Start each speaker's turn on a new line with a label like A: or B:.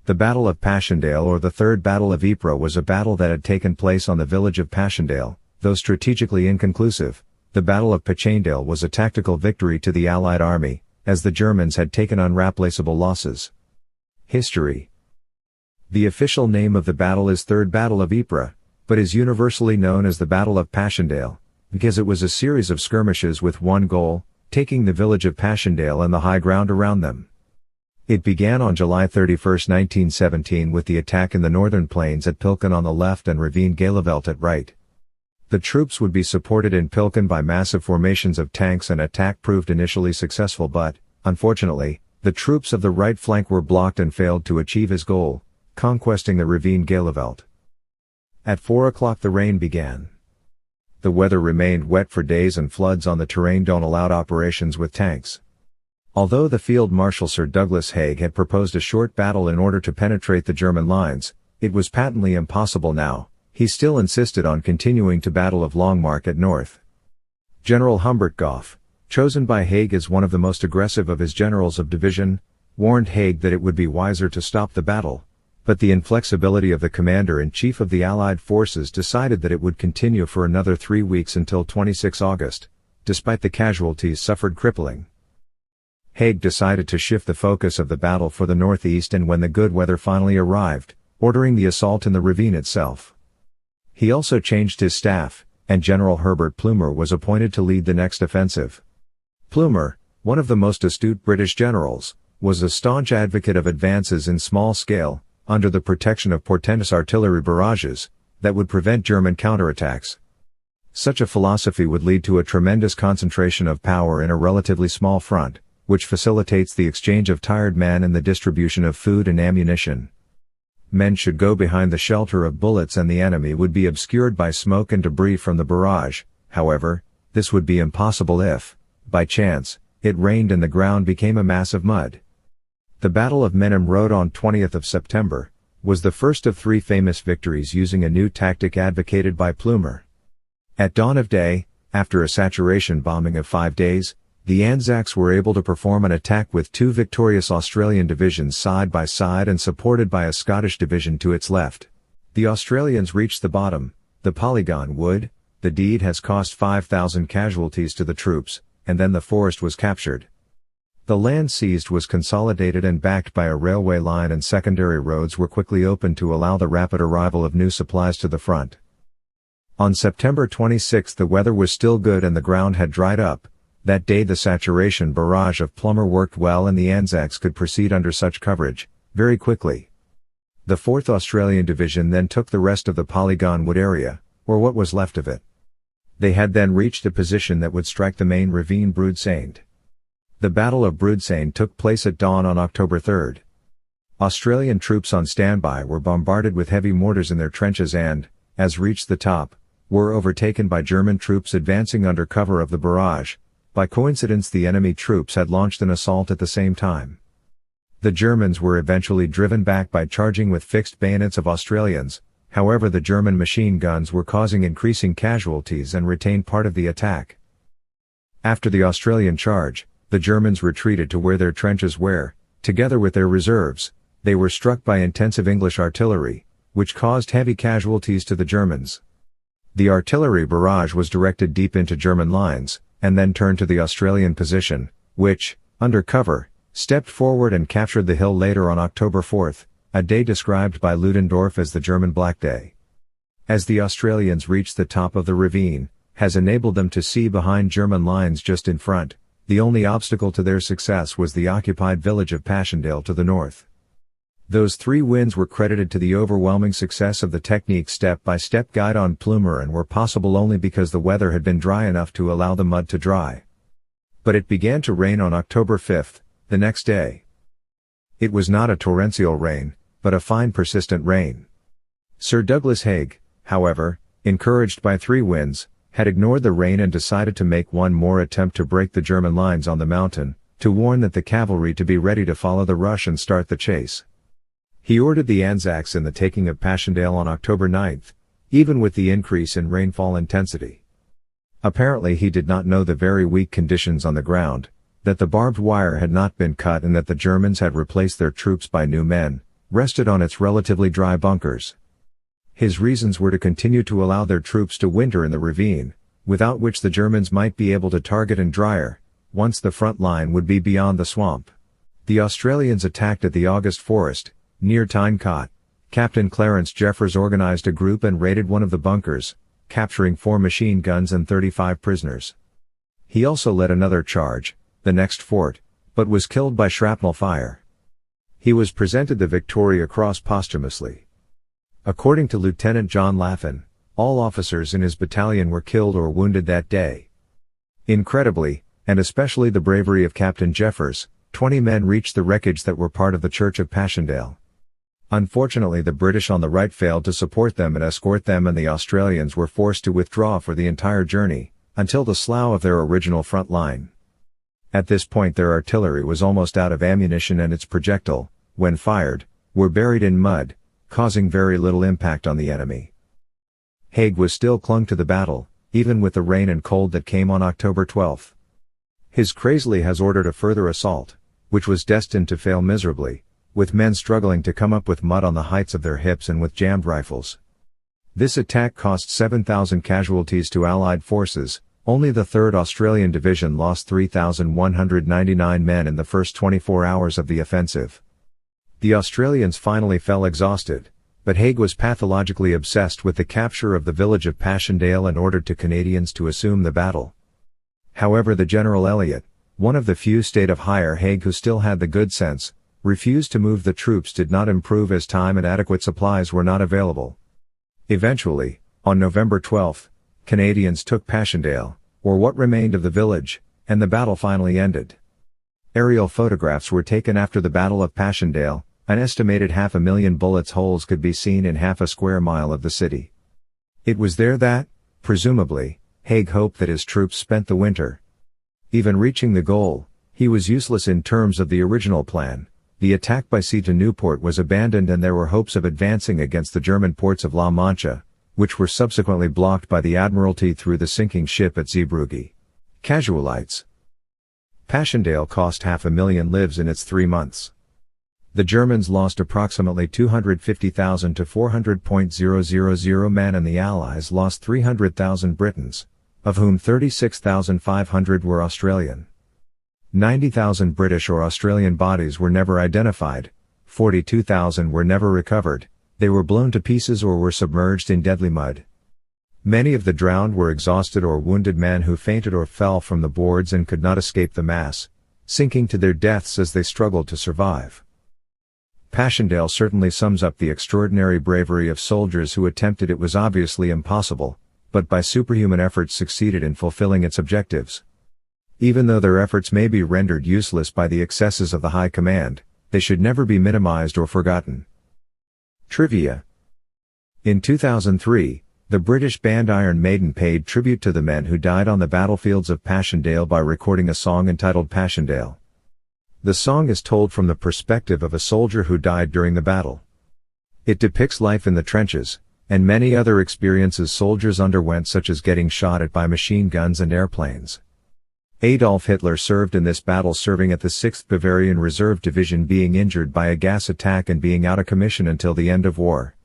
A: The Battle of Passchendaele, or the Third Battle of Ypres, was a battle that had taken place on the village of Passchendaele. Though strategically inconclusive, the Battle of Pachendaele was a tactical victory to the Allied army, as the Germans had taken unraplaceable losses. History. The official name of the battle is Third Battle of Ypres, but is universally known as the Battle of Passchendaele, because it was a series of skirmishes with one goal, taking the village of Passchendaele and the high ground around them. It began on July 31, 1917 with the attack in the northern plains at Pilcken on the left and ravine Gheluvelt at right. The troops would be supported in Pilcken by massive formations of tanks, and attack proved initially successful, but, unfortunately, the troops of the right flank were blocked and failed to achieve his goal, conquesting the ravine Gheluvelt. At 4 o'clock the rain began. The weather remained wet for days, and floods on the terrain don't allow operations with tanks. Although the Field Marshal Sir Douglas Haig had proposed a short battle in order to penetrate the German lines, it was patently impossible now. He still insisted on continuing to Battle of Longmark at North. General Humbert Gough, chosen by Haig as one of the most aggressive of his generals of division, warned Haig that it would be wiser to stop the battle, but the inflexibility of the commander-in-chief of the Allied forces decided that it would continue for another 3 weeks until 26 August, despite the casualties suffered crippling. Haig decided to shift the focus of the battle for the northeast, and when the good weather finally arrived, ordering the assault in the ravine itself. He also changed his staff, and General Herbert Plumer was appointed to lead the next offensive. Plumer, one of the most astute British generals, was a staunch advocate of advances in small scale, under the protection of portentous artillery barrages, that would prevent German counterattacks. Such a philosophy would lead to a tremendous concentration of power in a relatively small front, which facilitates the exchange of tired men and the distribution of food and ammunition. Men should go behind the shelter of bullets, and the enemy would be obscured by smoke and debris from the barrage. However, this would be impossible if, by chance, it rained and the ground became a mass of mud. The Battle of Menem Road on 20th of September was the first of 3 famous victories using a new tactic advocated by Plumer. At dawn of day, after a saturation bombing of 5 days, the Anzacs were able to perform an attack with 2 victorious Australian divisions side by side and supported by a Scottish division to its left. The Australians reached the bottom, the polygon wood. The deed has cost 5,000 casualties to the troops, and then the forest was captured. The land seized was consolidated and backed by a railway line, and secondary roads were quickly opened to allow the rapid arrival of new supplies to the front. On September 26 the weather was still good and the ground had dried up. That day the saturation barrage of Plumer worked well, and the Anzacs could proceed under such coverage, very quickly. The 4th Australian Division then took the rest of the Polygon Wood area, or what was left of it. They had then reached a position that would strike the main ravine Broodsane. The Battle of Broodsane took place at dawn on October 3. Australian troops on standby were bombarded with heavy mortars in their trenches and, as reached the top, were overtaken by German troops advancing under cover of the barrage. By coincidence the enemy troops had launched an assault at the same time. The Germans were eventually driven back by charging with fixed bayonets of Australians. However, the German machine guns were causing increasing casualties and retained part of the attack. After the Australian charge, the Germans retreated to where their trenches were. Together with their reserves, they were struck by intensive English artillery, which caused heavy casualties to the Germans. The artillery barrage was directed deep into German lines, and then turned to the Australian position, which, under cover, stepped forward and captured the hill later on October 4, a day described by Ludendorff as the German Black Day. As the Australians reached the top of the ravine, has enabled them to see behind German lines just in front. The only obstacle to their success was the occupied village of Passchendaele to the north. Those 3 wins were credited to the overwhelming success of the technique step-by-step guide on Plumer, and were possible only because the weather had been dry enough to allow the mud to dry. But it began to rain on October 5, the next day. It was not a torrential rain, but a fine persistent rain. Sir Douglas Haig, however, encouraged by 3 wins, had ignored the rain and decided to make one more attempt to break the German lines on the mountain, to warn that the cavalry to be ready to follow the rush and start the chase. He ordered the Anzacs in the taking of Passchendaele on October 9, even with the increase in rainfall intensity. Apparently he did not know the very weak conditions on the ground, that the barbed wire had not been cut and that the Germans had replaced their troops by new men, rested on its relatively dry bunkers. His reasons were to continue to allow their troops to winter in the ravine, without which the Germans might be able to target and Dreyer, once the front line would be beyond the swamp. The Australians attacked at the August Forest, near Tyncott. Captain Clarence Jeffers organized a group and raided one of the bunkers, capturing 4 machine guns and 35 prisoners. He also led another charge, the next fort, but was killed by shrapnel fire. He was presented the Victoria Cross posthumously. According to Lieutenant John Laffin, all officers in his battalion were killed or wounded that day. Incredibly, and especially the bravery of Captain Jeffers, 20 men reached the wreckage that were part of the Church of Passchendaele. Unfortunately, the British on the right failed to support them and escort them, and the Australians were forced to withdraw for the entire journey, until the slough of their original front line. At this point their artillery was almost out of ammunition and its projectile, when fired, were buried in mud, causing very little impact on the enemy. Haig was still clung to the battle, even with the rain and cold that came on October 12. His Crazely has ordered a further assault, which was destined to fail miserably, with men struggling to come up with mud on the heights of their hips and with jammed rifles. This attack cost 7,000 casualties to Allied forces. Only the 3rd Australian Division lost 3,199 men in the first 24 hours of the offensive. The Australians finally fell exhausted, but Haig was pathologically obsessed with the capture of the village of Passchendaele and ordered the Canadians to assume the battle. However, the General Elliot, one of the few stayed of higher Haig who still had the good sense, refused to move. The troops did not improve as time and adequate supplies were not available. Eventually, on November 12, Canadians took Passchendaele, or what remained of the village, and the battle finally ended. Aerial photographs were taken after the Battle of Passchendaele. An estimated 500,000 bullets holes could be seen in half a square mile of the city. It was there that, presumably, Haig hoped that his troops spent the winter. Even reaching the goal, he was useless in terms of the original plan. The attack by sea to Newport was abandoned and there were hopes of advancing against the German ports of La Mancha, which were subsequently blocked by the Admiralty through the sinking ship at Zeebrugge. Casualties. Passchendaele cost 500,000 lives in its 3 months. The Germans lost approximately 250,000 to 400,000 men and the Allies lost 300,000 Britons, of whom 36,500 were Australian. 90,000 British or Australian bodies were never identified, 42,000 were never recovered, they were blown to pieces or were submerged in deadly mud. Many of the drowned were exhausted or wounded men who fainted or fell from the boards and could not escape the mass, sinking to their deaths as they struggled to survive. Passchendaele certainly sums up the extraordinary bravery of soldiers who attempted. It was obviously impossible, but by superhuman efforts succeeded in fulfilling its objectives. Even though their efforts may be rendered useless by the excesses of the High Command, they should never be minimized or forgotten. Trivia. In 2003, the British band Iron Maiden paid tribute to the men who died on the battlefields of Passchendaele by recording a song entitled Passchendaele. The song is told from the perspective of a soldier who died during the battle. It depicts life in the trenches, and many other experiences soldiers underwent, such as getting shot at by machine guns and airplanes. Adolf Hitler served in this battle, serving at the 6th Bavarian Reserve Division, being injured by a gas attack and being out of commission until the end of war.